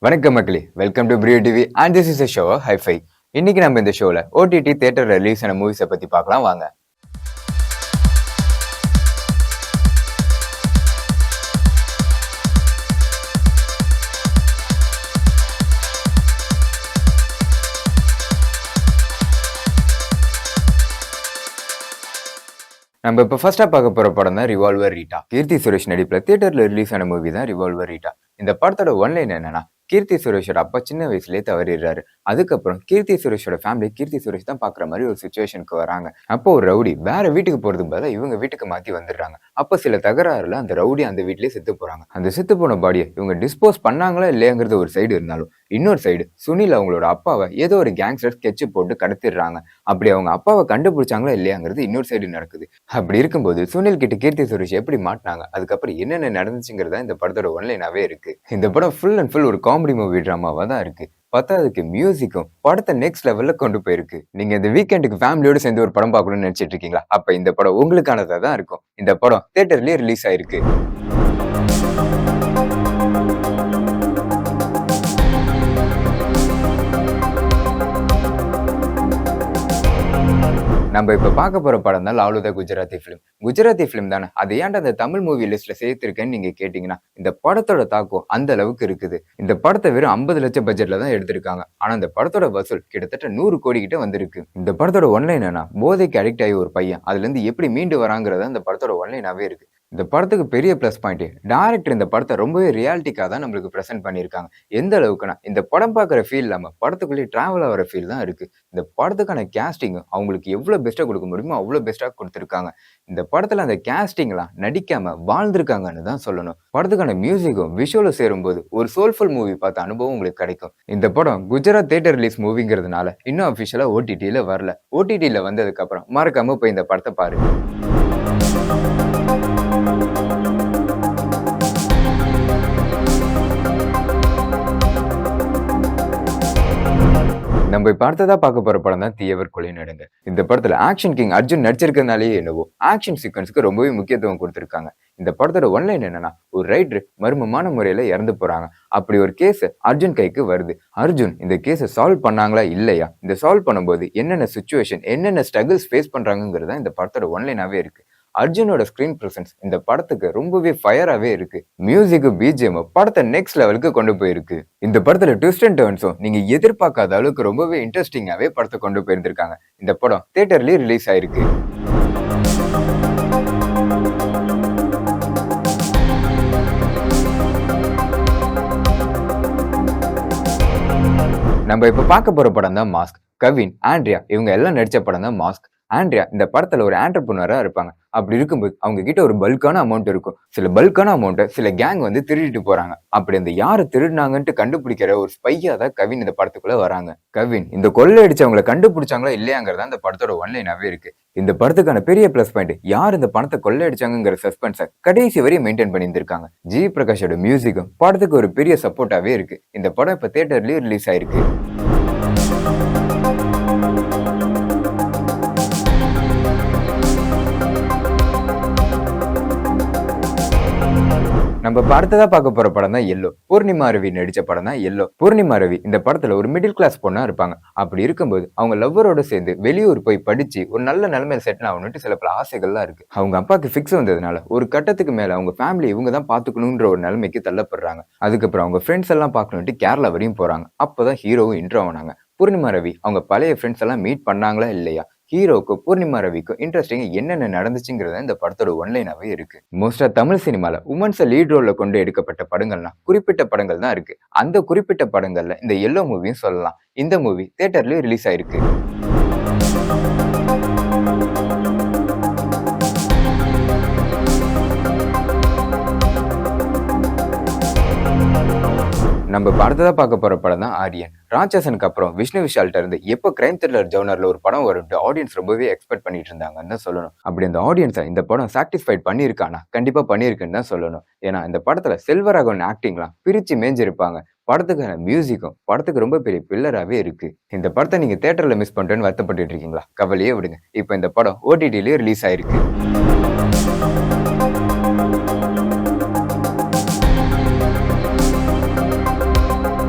வணக்கம் மக்களே, welcome to Priyo TV and this is a show hi-fi. இன்னைக்கு நம்ம இந்த ஷோல ஓடிடி தியேட்டர்ல ரிலீஸ் ஆன மூவிஸை பத்தி பார்க்கலாம் வாங்க. நம்ம இப்போ ஃபர்ஸ்டா பார்க்க போற படம் தான் ரிவால்வர் ரீட்டா. கீர்த்தி சுரேஷ் நடிப்புல தியேட்டர்ல ரிலீஸ் ஆன மூவி தான் ரிவால்வர் ரீட்டா. இந்த படத்தோட ஒன்லைன் என்னன்னா, கீர்த்தி சுரேஷோட அப்பா சின்ன வயசுலயே தவறிடுறாரு. அதுக்கப்புறம் கீர்த்தி சுரேஷோட ஃபேமிலி கீர்த்தி சுரேஷ் தான் பாக்குற மாதிரி ஒரு சுச்சுவேஷனுக்கு வராங்க. அப்போ ஒரு ரவுடி வேற வீட்டுக்கு போறதுக்கு பதிலா இவங்க வீட்டுக்கு மாத்தி வந்துடுறாங்க. அப்ப சில தகராறுல அந்த ரவுடி அந்த வீட்லயே செத்து போறாங்க. அந்த செத்து போன பாடியை இவங்க டிஸ்போஸ் பண்ணாங்களா இல்லையாங்கிறது ஒரு சைடு இருந்தாலும், இன்னொரு சைடு சுனில் அவங்களோட அப்பாவை ஏதோ ஒரு கேங்ஸ்டர் ஸ்கெட்ச் போட்டு கடத்திடுறாங்க. அப்படி அவங்க அப்பாவை கண்டுபிடிச்சாங்களா இல்லையாங்கிறது இன்னொரு சைடு நடக்குது. அப்படி இருக்கும்போது சுனில் கிட்ட கீர்த்தி சுரேஷ் எப்படி மாட்டினாங்க, அதுக்கப்புறம் என்னென்ன நடந்துச்சுங்கிறதா இந்த படத்தோட ஒன்லைனாவே இருக்கு. இந்த படம் ஃபுல் அண்ட் ஃபுல் ஒரு காமெடி மூவி டிராமாவா தான் இருக்கு. பத்தாவதுக்கு மியூசிக்கும் படத்தை நெக்ஸ்ட் லெவல்ல கொண்டு போயிருக்கு. நீங்க இந்த வீக்கெண்டுக்கு ஃபேமிலியோட சேர்ந்து ஒரு படம் பார்க்கணும்னு நினைச்சிட்டு இருக்கீங்களா? அப்ப இந்த படம் உங்களுக்கானதா தான் இருக்கும். இந்த படம் தியேட்டர்லயே ரிலீஸ் ஆயிருக்கு. நம்ம இப்ப பார்க்க போற படம் தான் லாலு த குஜராத்தி பிலிம். குஜராத்தி பிலிம் தானே, அது ஏன்டா அந்த தமிழ் மூவி லிஸ்ட்ல சேர்த்திருக்கேன்னு நீங்க கேட்டீங்கன்னா, இந்த படத்தோட தாக்கம் அந்த அளவுக்கு இருக்குது. இந்த படத்தை வெறும் 50 லட்சம் பட்ஜெட்ல தான் எடுத்திருக்காங்க. ஆனா இந்த படத்தோட வசூல் கிட்டத்தட்ட 100 கோடி கிட்ட வந்திருக்கு. இந்த படத்தோட ஒன்லைன் என்னன்னா, போதைக்கு அடிக்ட் ஆகி ஒரு பையன் அதுல இருந்து எப்படி மீண்டு வராங்கிறத இந்த படத்தோட ஒன்லைனாவே இருக்கு. இந்த படத்துக்கு பெரிய பிளஸ் பாயிண்ட், டைரக்டர் இந்த படத்தை ரொம்பவே ரியாலிட்டிக்கா தான் நம்மளுக்கு பிரசென்ட் பண்ணியிருக்காங்க. எந்த அளவுக்குன்னா, இந்த படம் பார்க்குற ஃபீல் இல்லாம படத்துக்குள்ளேயே டிராவல் ஆகிற ஃபீல் தான் இருக்கு. இந்த படத்துக்கான கேஸ்டிங் அவங்களுக்கு எவ்வளவு பெஸ்டா கொடுக்க முடியுமோ அவ்வளவு பெஸ்டா கொடுத்துருக்காங்க. இந்த படத்துல அந்த கேஸ்டிங்லாம் நடிக்காம வாழ்ந்திருக்காங்கன்னு தான் சொல்லணும். படத்துக்கான மியூசிக்கும் விஷுவலும் சேரும்போது ஒரு சோல்ஃபுல் மூவி பார்த்த அனுபவம் உங்களுக்கு கிடைக்கும். இந்த படம் குஜராத் தியேட்டர் ரிலீஸ் மூவிங்கிறதுனால இன்னும் அபிஷியலா ஓடிடியில வரல. ஓடிடியில வந்ததுக்கு அப்புறம் மறக்காம போய் இந்த படத்தை பாருங்க. நம்ம இப்ப அடுத்ததா பார்க்க போற படம் தான் தீயவர் கொலை நடுங்க. இந்த படத்துல ஆக்ஷன் கிங் அர்ஜுன் நடிச்சிருக்கிறதுனாலேயே என்னவோ ஆக்ஷன் சீக்வன்ஸ்க்கு ரொம்பவே முக்கியத்துவம் கொடுத்திருக்காங்க. இந்த படத்தோட ஒன்லைன் என்னன்னா, ஒரு ரைடர் மர்மமான முறையில இறந்து போறாங்க. அப்படி ஒரு கேஸ் அர்ஜுன் கைக்கு வருது. அர்ஜுன் இந்த கேஸை சால்வ் பண்ணாங்களா இல்லையா, இந்த சால்வ் பண்ணும்போது என்னென்ன சுச்சுவேஷன் என்னென்ன ஸ்ட்ரகிள்ஸ் ஃபேஸ் பண்றாங்கிறதா இந்த படத்தோட ஒன்லைனாவே இருக்கு. அர்ஜுனோட ஸ்கிரீன் பிரசன்ஸ் இந்த படத்துக்கு ரொம்பவே ஃபயராகவே இருக்கு. மியூசிக் பிஜிஎம் படத்தை நெக்ஸ்ட் லெவலுக்கு கொண்டு போயிருக்கு. இந்த படத்துல ட்விஸ்ட் அண்ட் டர்ன்ஸும் நீங்க எதிர்பார்க்காத அளவுக்கு ரொம்பவே இன்ட்ரெஸ்டிங்காவே படத்தை கொண்டு போயிருந்திருக்காங்க. இந்த படம் தியேட்டர்லயே ரிலீஸ் ஆயிருக்கு. நம்ம இப்ப பார்க்க போற படம் தான் மாஸ்க். கவின், ஆண்ட்ரியா இவங்க எல்லாம் நடிச்ச படம் தான் மாஸ்க். ஆண்ட்ரியா இந்த படத்துல ஒரு ஆண்டர்பிரினரா இருப்பாங்க. அப்படி இருக்கும்போது அவங்க கிட்ட ஒரு பல்கான அமௌண்ட் இருக்கும். சில பல்கான அமௌண்ட்டை சில கேங் வந்து திருடிட்டு போறாங்க. அப்படி அந்த யாரு திருடினாங்கன்ட்டு கண்டுபிடிக்கிற ஒரு ஸ்பையா தான் கவின் இந்த படத்துக்குள்ள வராங்க. கவின் இந்த கொள்ளை அடிச்சவங்களை கண்டுபிடிச்சாங்களா இல்லையாங்கிறதா இந்த படத்தோட ஒன்லைனாவே இருக்கு. இந்த படத்துக்கான பெரிய பிளஸ் பாயிண்ட், யார் இந்த பணத்தை கொள்ளை அடிச்சாங்கிற சஸ்பென்ஸை கடைசி வரையும் மெயின்டைன் பண்ணியிருந்திருக்காங்க. ஜி பிரகாஷோட மியூசிக்கும் படத்துக்கு ஒரு பெரிய சப்போர்ட்டாவே இருக்கு. இந்த படம் இப்ப தியேட்டர்லயே ரிலீஸ் ஆயிருக்கு. நம்ம அடுத்ததா பார்க்க போற படம் தான் எல்லோ. பூர்ணிமா ரவி நடிச்ச படம் தான் எல்லோ. பூர்ணிமா ரவி இந்த படத்துல ஒரு மிடில் கிளாஸ் பொண்ணா இருப்பாங்க. அப்படி இருக்கும்போது அவங்க லவ்வரோட சேர்ந்து வெளியூர் போய் படிச்சு ஒரு நல்ல நிலைமையில செட்டில் ஆகணும்னு சில பல ஆசைகள்லாம் இருக்கு. அவங்க அப்பாவுக்கு ஃபிக்ஸ் வந்ததுனால ஒரு கட்டத்துக்கு மேல அவங்க ஃபேமிலி இவங்க தான் பாத்துக்கணும்ன்ற ஒரு நிலைமைக்கு தள்ளப்படுறாங்க. அதுக்கப்புறம் அவங்க ஃப்ரெண்ட்ஸ் எல்லாம் பார்க்கணும்ட்டு கேரளா வரையும் போறாங்க. அப்பதான் ஹீரோவும் இன்ட்ரோ ஆனாங்க. பூர்ணிமா ரவி அவங்க பழைய ஃப்ரெண்ட்ஸ் எல்லாம் மீட் பண்ணாங்களா இல்லையா, ஹீரோக்கும் பூர்ணிமா ரவிக்கும் இன்ட்ரெஸ்டிங் என்னென்ன நடந்துச்சுங்கிறத இந்த படத்தோட ஒன்லைனாவே இருக்கு. மோஸ்டா தமிழ் சினிமால உமன்ஸை லீட் ரோல்ல கொண்டு எடுக்கப்பட்ட படங்கள்னா குறிப்பிட்ட படங்கள் தான் இருக்கு. அந்த குறிப்பிட்ட படங்கள்ல இந்த எல்லோ மூவியும் சொல்லலாம். இந்த மூவி தியேட்டர்லயே ரிலீஸ் ஆயிருக்கு. நம்ம அடுத்ததா பார்க்க போற படம் தான் ஆரியன். ராட்சசனுக்கு அப்புறம் விஷ்ணு விஷால்ட்ட இருந்து எப்போ கிரைம் த்ரில்லர் ஜோனர்ல ஒரு படம் வரும்னு ஆடியன்ஸ் ரொம்பவே எக்ஸ்பெக்ட் பண்ணிட்டு இருந்தாங்கன்னு தான் சொல்லணும். அப்படி அந்த ஆடியன்ஸை இந்த படம் சாட்டிஸ்ஃபைட் பண்ணியிருக்கானா, கண்டிப்பா பண்ணியிருக்குன்னு தான் சொல்லணும். ஏன்னா இந்த படத்துல செல்வராகவன் ஆக்டிங்லாம் பிரிச்சு மேஞ்சிருப்பாங்க. படத்துக்கான மியூசிக்கும் படத்துக்கு ரொம்ப பெரிய பில்லராகவே இருக்கு. இந்த படத்தை நீங்க தியேட்டர்ல மிஸ் பண்றேன்னு வருத்தப்பட்டு இருக்கீங்களா? கவலையே விடுங்க, இப்போ இந்த படம் ஓடிடிலயே ரிலீஸ் ஆயிருக்கு.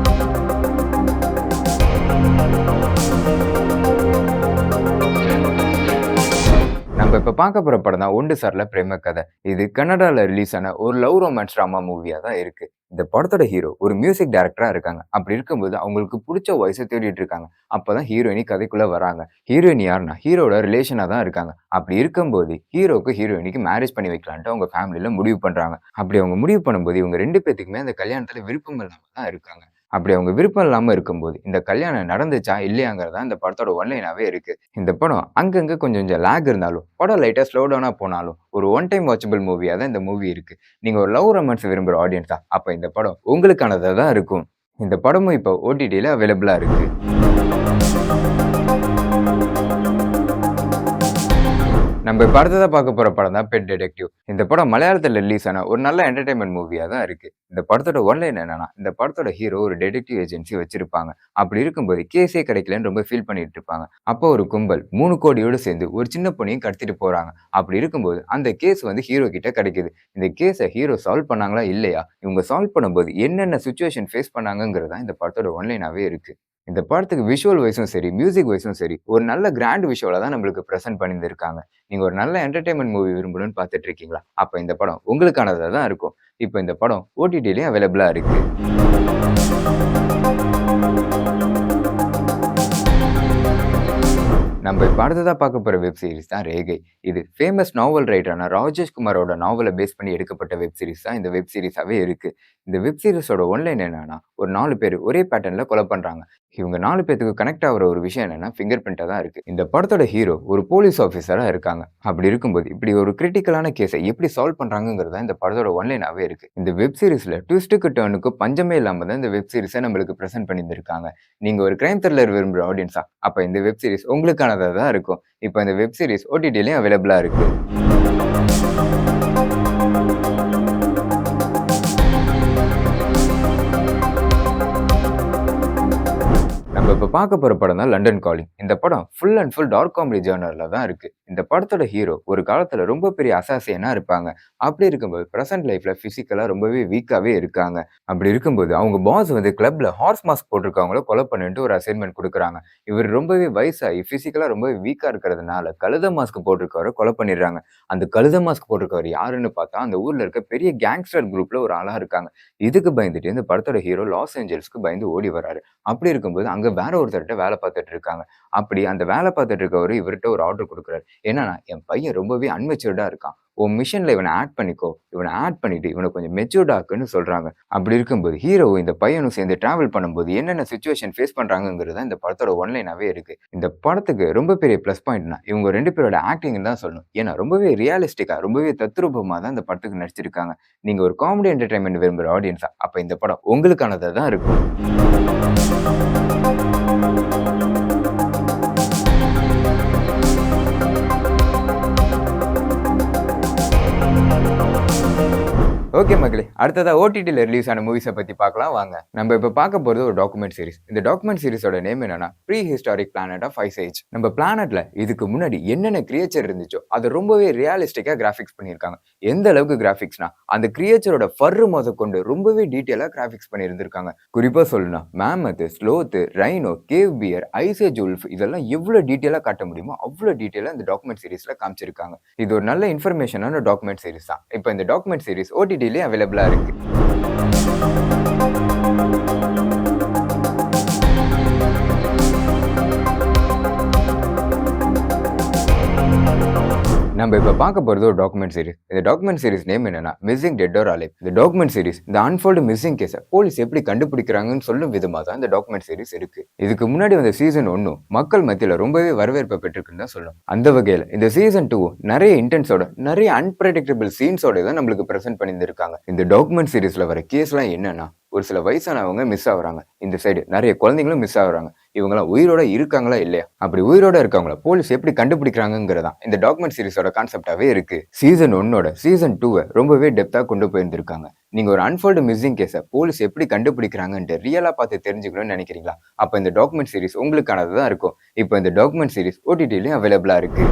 இப்ப பார்க்க போற படம் தான் ஒண்டு சார்ல பிரேம கதை. இது கன்னடால ரிலீஸ் ஆன ஒரு லவ் ரொமான்ஸ் டிராமா மூவியா தான் இருக்கு. இந்த படத்தோட ஹீரோ ஒரு மியூசிக் டைரக்டரா இருக்காங்க. அப்படி இருக்கும்போது அவங்களுக்கு புடிச்ச வாய்ஸ தேடிட்டு இருக்காங்க. அப்பதான் ஹீரோயினி கதைக்குள்ள வராங்க. ஹீரோயினி யாருன்னா ஹீரோட ரிலேஷனா தான் இருக்காங்க. அப்படி இருக்கும்போது ஹீரோக்கு ஹீரோயினிக்கு மேரேஜ் பண்ணி வைக்கலான்ட்டு அவங்க ஃபேமிலில முடிவு பண்றாங்க. அப்படி அவங்க முடிவு பண்ணும்போது இவங்க 2 பேத்துக்குமே அந்த கல்யாணத்துல விருப்பம் இல்லாம தான் இருக்காங்க. அப்படி அவங்க விருப்பம் இல்லாம இருக்கும்போது இந்த கல்யாணம் நடந்துச்சா இல்லையாங்கிறதா இந்த படத்தோட ஒன்லைனாவே இருக்கு. இந்த படம் அங்கங்க கொஞ்சம் கொஞ்சம் லேக் இருந்தாலும் படம் லைட்டா ஸ்லோ டவுனா போனாலும் ஒரு ஒன் டைம் வாட்சபிள் மூவியா தான் இந்த மூவி இருக்கு. நீங்க ஒரு லவ் ரொமான்ஸ் விரும்புற ஆடியன்ஸா அப்ப இந்த படம் உங்களுக்கானதா தான் இருக்கும். இந்த படமும் இப்போ ஓடிடில அவைலபிளா இருக்கு. நம்ம இப்ப அடுத்ததா பார்க்க போற படம் தான் பெட் டிடெக்டிவ். இந்த படம் மலையாளத்துல ரிலீஸ் ஆன ஒரு நல்ல என்டர்டைன்மெண்ட் மூவியா தான் இருக்கு. இந்த படத்தோட ஒன்லைன் என்னன்னா, இந்த படத்தோட ஹீரோ ஒரு டிடெக்டிவ் ஏஜென்சி வச்சிருப்பாங்க. அப்படி இருக்கும்போது கேஸே கிடைக்கலன்னு ரொம்ப ஃபீல் பண்ணிட்டு இருப்பாங்க. அப்போ ஒரு கும்பல் 3 கோடியோடு சேர்ந்து ஒரு சின்ன பொண்ணையும் கடத்திட்டு போறாங்க. அப்படி இருக்கும்போது அந்த கேஸ் வந்து ஹீரோ கிட்ட கிடைக்குது. இந்த கேஸை ஹீரோ சால்வ் பண்ணாங்களா இல்லையா, இவங்க சால்வ் பண்ணும்போது என்னென்ன சிச்சுவேஷன் ஃபேஸ் பண்ணாங்கிறது தான் இந்த படத்தோட ஒன்லைனாவே இருக்கு. இந்த படத்துக்கு விஷுவல் வைஸும் சரி, மியூசிக் வைஸும் சரி, ஒரு நல்ல கிராண்ட் விஷுவலா தான் நம்மளுக்கு பிரசன்ட் பண்ணியிருந்திருக்காங்க. நீங்க ஒரு நல்ல என்டர்டெயின்மெண்ட் மூவி விரும்பணும்னு பார்த்துட்டு இருக்கீங்களா? அப்ப இந்த படம் உங்களுக்கானதா தான் இருக்கும். இப்ப இந்த படம் ஓடிடிலயும் அவைலபிளா இருக்கு. நம்ம இப்ப அடுத்ததா பார்க்க போற வெப் சீரிஸ் தான் ரேகை. இது ஃபேமஸ் நாவல் ரைட்டரான ராஜேஷ் குமாரோட நாவல பேஸ் பண்ணி எடுக்கப்பட்ட வெப் சீரிஸ் தான் இந்த வெப் சீரிஸாவே இருக்கு. இந்த வெப் சீரிஸோட ஒன்லைன் என்னன்னா, ஒரு 4 பேர் ஒரே பேட்டர்ன்ல கொலை பண்றாங்க. இவங்க 4 பேத்துக்கு கனெக்ட் ஆகுற ஒரு விஷயம் என்னன்னா ஃபிங்கர் பிரிண்டா தான் இருக்கு. இந்த படத்தோட ஹீரோ ஒரு போலீஸ் ஆஃபீஸரா இருக்காங்க. அப்படி இருக்கும்போது இப்படி ஒரு கிரிட்டிக்கலான கேஸை எப்படி சால்வ் பண்றாங்கிறது இந்த படத்தோட ஒன்லைனாவே இருக்கு. இந்த வெப் சீரிஸ்ல ட்விஸ்டுக்கு டர்னுக்கு பஞ்சமே இல்லாம தான் இந்த வெப் சீரிஸை நம்மளுக்கு பிரசன்ட் பண்ணியிருக்காங்க. நீங்க ஒரு கிரைம் த்ரில்லர் விரும்புற ஆடியன்ஸா அப்ப இந்த வெப் சீரிஸ் உங்களுக்கானதா தான் இருக்கும். இப்போ இந்த வெப் சீரிஸ் ஓடிடிலயும் அவைலபிளா இருக்கு. நம்ம இப்ப பார்க்க போற படம் தான் லண்டன் காலிங். இந்த படம் full and full dark comedy ஜானர்ல தான் இருக்கு. இந்த படத்தோட ஹீரோ ஒரு காலத்துல ரொம்ப பெரிய அசாசியனா இருப்பாங்க. அப்படி இருக்கும்போது பிரசன்ட் லைஃப்ல பிசிக்கலா ரொம்பவே வீக்காவே இருக்காங்க. அப்படி இருக்கும்போது அவங்க பாஸ் வந்து கிளப்ல ஹார்ஸ் மாஸ்க் போட்டிருக்கவங்கள கொலை பண்ணிட்டு ஒரு அசைன்மெண்ட் கொடுக்குறாங்க. இவர் ரொம்பவே வயசாகி பிசிக்கலா ரொம்ப வீக்கா இருக்கிறதுனால கழுத மாஸ்க் போட்டிருக்கவரை கொலை பண்ணிடுறாங்க. அந்த கழுத மாஸ்க் போட்டிருக்கவர் யாருன்னு பார்த்தா அந்த ஊர்ல இருக்க பெரிய கேங்ஸ்டர் குரூப்ல ஒரு ஆளா இருக்காங்க. இதுக்கு பயந்துட்டு இந்த படத்தோட ஹீரோ லாஸ் ஏஞ்சல்ஸ்க்கு பயந்து ஓடி வராரு. அப்படி இருக்கும்போது அங்க வேற ஒருத்தர்கிட்ட வேலை பார்த்துட்டு இருக்காங்க. அப்படி அந்த வேலை பார்த்துட்டு இருக்கவரு இவர்கிட்ட ஒரு ஆர்டர் கொடுக்குறாரு. என்னன்னா, என் பையன் ரொம்பவே அன்மெச்சூர்டா இருக்கான். உன் மிஷன்ல இவனை ஆட் பண்ணிக்கோ. இவனை ஆட் பண்ணிட்டு இவனை கொஞ்சம் மெச்சூர்ட் ஆக்குன்னு சொல்றாங்க. அப்படி இருக்கும்போது ஹீரோ இந்த பையனும் சேர்ந்து டிராவல் பண்ணும்போது என்னென்ன சிச்சுவேஷன் ஃபேஸ் பண்றாங்கிறது இந்த படத்தோட ஒன்லைனாவே இருக்கு. இந்த படத்துக்கு ரொம்ப பெரிய பிளஸ் பாயிண்ட்னா இவங்க 2 பேரோட ஆக்டிங் தான் சொல்லணும். ஏன்னா ரொம்பவே ரியலிஸ்டிக்கா ரொம்பவே தத்ரூபமா தான் இந்த படத்துக்கு நடிச்சிருக்காங்க. நீங்க ஒரு காமெடி என்டர்டைன்மெண்ட் விரும்புற ஆடியன்ஸா அப்ப இந்த படம் உங்களுக்கானதா தான் இருக்கும். ஓகே மக்களே, அடுத்ததா ஓடிடில ரிலீஸ் ஆன மூவிஸை பத்தி பார்க்கலாம் வாங்க. நம்ம இப்ப பார்க்க போறது ஒரு டாக்குமெண்ட் சீரிஸ். இந்த டாக்குமெண்ட் சீரிஸோட நேம் என்னன்னா prehistoric planet of ice age. நம்ம பிளானட்ல இதுக்கு முன்னாடி என்னென்ன கிரியேச்சர் இருந்துச்சோ அதை ரொம்பவே ரியலிஸ்டிக்கா கிராஃபிக்ஸ் பண்ணியிருக்காங்க. எந்த அளவுக்கு கிராஃபிக்ஸ்னா அந்த கிரியேச்சரோட ஃபர்ரு முத கொண்டு ரொம்பவே டீட்டெயிலா கிராஃபிக்ஸ் பண்ணியிருந்திருக்காங்க. குறிப்பா சொல்லணும்னா mammoth, sloth, rhino, cave bear, ice age wolf இதெல்லாம் எவ்வளவு டீட்டெயிலா காட்ட முடியுமோ அவ்வளவு டீட்டெயிலா இந்த டாக்குமெண்ட் சீரிஸ்ல காமிச்சிருக்காங்க. இது ஒரு நல்ல இன்ஃபர்மேஷனான டாக்குமெண்ட் சீரிஸ் தான். இப்போ இந்த டாக்குமெண்ட் சீரிஸ் ஓடிடி அவைலபிளா இருக்கு. நம்ம இப்ப பார்க்க போறது ஒரு டாக்குமெண்ட் சீரிஸ். இந்த டாக்குமெண்ட் சீரிஸ் நேம் என்னன்னா மிஸ்ஸிங் டெட் ஆர் அலைவ். இந்த டாக்குமெண்ட் சீரிஸ் இந்த அன்ஃபோல்டு மிஸ்ஸிங் கேஸை போலீஸ் எப்படி கண்டுபிடிக்கிறாங்கன்னு சொல்லும் விதமா தான் இந்த டாக்குமெண்ட் சீரிஸ் இருக்கு. இதுக்கு முன்னாடி வந்த சீசன் 1 மக்கள் மத்தியில ரொம்பவே வரவேற்பை பெற்றிருக்குன்னு தான் சொல்லணும். அந்த வகையில இந்த சீசன் 2 நிறைய இன்டென்ஸோட நிறைய அன்பிரடிக்டபிள் சீன்ஸோட தான் நம்மளுக்கு பிரசன்ட் பண்ணியிருக்காங்க. இந்த டாக்குமெண்ட் சீரிஸ்ல வர கேஸ்லாம் என்னன்னா, ஒரு சில வயசானவங்க மிஸ் ஆகுறாங்க. இந்த சைடு நிறைய குழந்தைங்களும் மிஸ் ஆகுறாங்க. இவங்களாம் உயிரோட இருக்காங்களா இல்லையா, அப்படி உயிரோட இருக்கவங்கள போலீஸ் எப்படி கண்டுபிடிக்கிறாங்கிறதா இந்த டாக்குமெண்ட் சீரிஸோட கான்செப்டாவே இருக்கு. சீசன் 1 சீசன் 2 ரொம்பவே டெப்தா கொண்டு போயிருந்திருக்காங்க. நீங்க ஒரு அன்ஃபோல்டு மிஸ்ஸிங் கேஸை போலீஸ் எப்படி கண்டுபிடிக்கிறாங்கன்ட்டு ரியலா பார்த்து தெரிஞ்சுக்கணும்னு நினைக்கிறீங்களா? அப்ப இந்த டாக்குமெண்ட் சீரிஸ் உங்களுக்கானதுதான் இருக்கும். இப்போ இந்த டாக்குமெண்ட் சீரிஸ் ஓடிடிலயும் அவைலபிளா இருக்கு.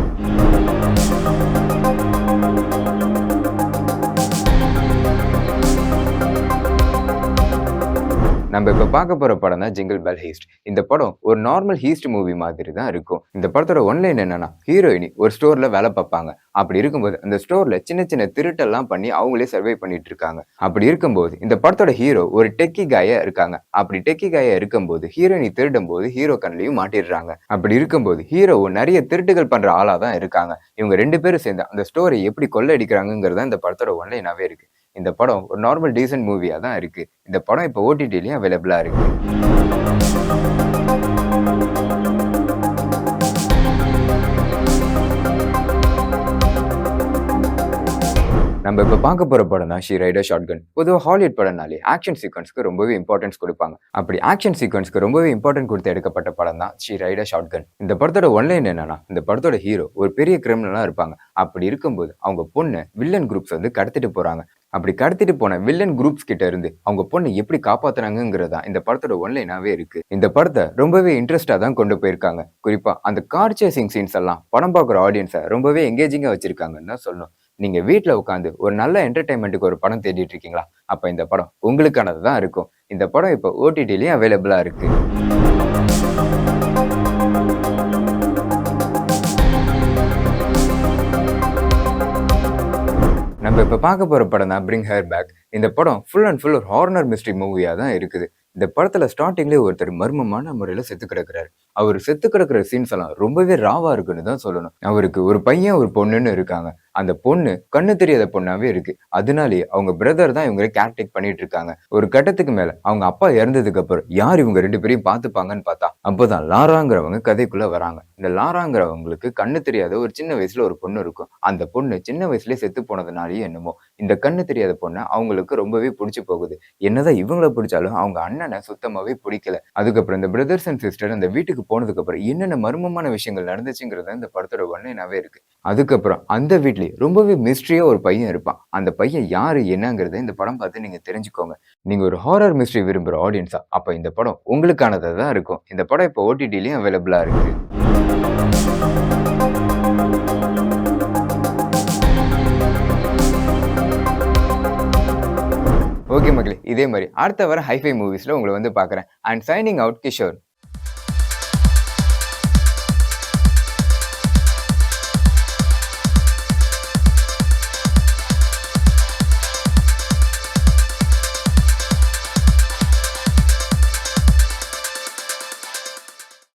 நம்ம இப்ப பார்க்க போற படம் தான் ஜிங்கிள் பெல் ஹீஸ்ட். இந்த படம் ஒரு நார்மல் ஹீஸ்ட் மூவி மாதிரி தான் இருக்கும். இந்த படத்தோட ஒன்லைன் என்னன்னா, ஹீரோயினி ஒரு ஸ்டோர்ல வேலை பார்ப்பாங்க. அப்படி இருக்கும்போது அந்த ஸ்டோர்ல சின்ன சின்ன திருட்டெல்லாம் பண்ணி அவங்களே சர்வை பண்ணிட்டு இருக்காங்க. அப்படி இருக்கும்போது இந்த படத்தோட ஹீரோ ஒரு டெக்கி காயா இருக்காங்க. அப்படி டெக்கி காயா இருக்கும்போது ஹீரோயினி திருடும் போது ஹீரோ கண்ணிலையும் மாட்டிடுறாங்க. அப்படி இருக்கும்போது ஹீரோவும் நிறைய திருட்டுகள் பண்ற ஆளா தான் இருக்காங்க. இவங்க 2 பேரும் சேர்ந்து அந்த ஸ்டோரை எப்படி கொள்ளையடிக்கிறாங்கிறது இந்த படத்தோட ஒன்லைனாவே இருக்கு. இந்த படம் ஒரு நார்மல் டீசன்ட் மூவியா தான் இருக்கு. இந்த படம் இப்போ ஓடிடிலயும் அவைலபிளா இருக்கு. நம்ம இப்ப பார்க்க போற படம் தான் ஷி ரைட் எ ஷாட்கன். பொதுவா ஹாலிவுட் படம்னாலே ஆக்ஷன் சீக்வன்ஸ்க்கு ரொம்பவே இம்பார்ட்டன்ஸ் கொடுப்பாங்க. அப்படி ஆக்ஷன் சீக்வன்ஸ்க்கு ரொம்பவே இம்பார்ட்டன்ட் கொடுத்து எடுக்கப்பட்ட படம் தான் ஷி ரைட் எ ஷாட்கன். இந்த படத்தோட ஒன்லைன் என்னன்னா, இந்த படத்தோட ஹீரோ ஒரு பெரிய கிரிமினலா இருப்பாங்க. அப்படி இருக்கும்போது அவங்க பொண்ணு வில்லன் குரூப்ஸ் வந்து கடத்திட்டு போறாங்க. அப்படி கடத்திட்டு போன வில்லன் குரூப்ஸ் கிட்ட இருந்து அவங்க பொண்ணு எப்படி காப்பாத்துறாங்கிறதா இந்த படத்தோட ஒன்லைனாவே இருக்கு. இந்த படத்தை ரொம்பவே இன்ட்ரெஸ்டா தான் கொண்டு போயிருக்காங்க. குறிப்பா அந்த கார் சேசிங் சீன்ஸ் எல்லாம் படம் பார்க்குற ஆடியன்ஸை ரொம்பவே எங்கேஜிங்கா வச்சிருக்காங்கன்னு தான் சொல்லணும். நீங்க வீட்டுல உட்காந்து ஒரு நல்ல என்டர்டைன்மெண்ட்டுக்கு ஒரு படம் தேடிட்டு இருக்கீங்களா? அப்ப இந்த படம் உங்களுக்கானது தான் இருக்கும். இந்த படம் இப்போ ஓடிடிலயும் அவைலபிளா இருக்கு. நம்ம இப்ப பார்க்க போற படம் தான் பிரிங் ஹர் பேக். இந்த படம் ஃபுல் அண்ட் ஃபுல் ஒரு ஹாரர் மிஸ்ட்ரி மூவியா தான் இருக்குது. இந்த படத்துல ஸ்டார்டிங்லேயே ஒருத்தர் மர்மமான முறையில செத்து கிடக்குறாரு. அவர் செத்து கிடக்குற சீன்ஸ் எல்லாம் ரொம்பவே ராவா இருக்குன்னு தான் சொல்லணும். அவருக்கு ஒரு பையன் ஒரு பொண்ணுன்னு இருக்காங்க. அந்த பொண்ணு கண்ணு தெரியாத பொண்ணாவே இருக்கு. அதனாலேயே அவங்க பிரதர் தான் இவங்க கேர்டேக் பண்ணிட்டு இருக்காங்க. ஒரு கட்டத்துக்கு மேல அவங்க அப்பா இறந்ததுக்கு அப்புறம் யார் இவங்க 2 பேரையும் பார்த்துப்பாங்கன்னு பார்த்தா அப்பதான் லாராங்கிறவங்க கதைக்குள்ள வராங்க. இந்த லாராங்கிறவங்களுக்கு கண்ணு தெரியாத ஒரு சின்ன வயசுல ஒரு பொண்ணு இருக்கும். அந்த பொண்ணு சின்ன வயசுலயே செத்து போனதுனாலேயே என்னமோ இந்த கண்ணு தெரியாத பொண்ணை அவங்களுக்கு ரொம்பவே பிடிச்சு போகுது. என்னதான் இவங்களை பிடிச்சாலும் அவங்க அண்ணனை சுத்தமாவே பிடிக்கல. அதுக்கப்புறம் இந்த பிரதர்ஸ் அண்ட் சிஸ்டர் அந்த வீட்டுக்கு போனதுக்கு அப்புறம் என்னென்ன மர்மமான விஷயங்கள் நடந்துச்சுங்கிறத இந்த படத்தோட ஒன்லைனாவே இருக்கு. அதுக்கப்புறம் அந்த வீட்ல ரொம்பவே மிஸ்ட்ரியா ஒரு பையன் இருப்பான். அந்த பையன் யாரு என்னங்கிறத இந்த படம் பார்த்து நீங்க தெரிஞ்சுக்கோங்க. நீங்க ஒரு ஹாரர் மிஸ்ட்ரி விரும்புற ஆடியன்ஸா அப்ப இந்த படம் உங்களுக்கானதா தான் இருக்கும். இந்த படம் இப்போ ஓடிடிலயும் அவைலபிளா இருக்கு. ஓகே மக்களே, இதே மாதிரி அடுத்த வர ஹைஃபை மூவிஸ்ல உங்களை வந்து பார்க்குறேன். And signing out Kishore.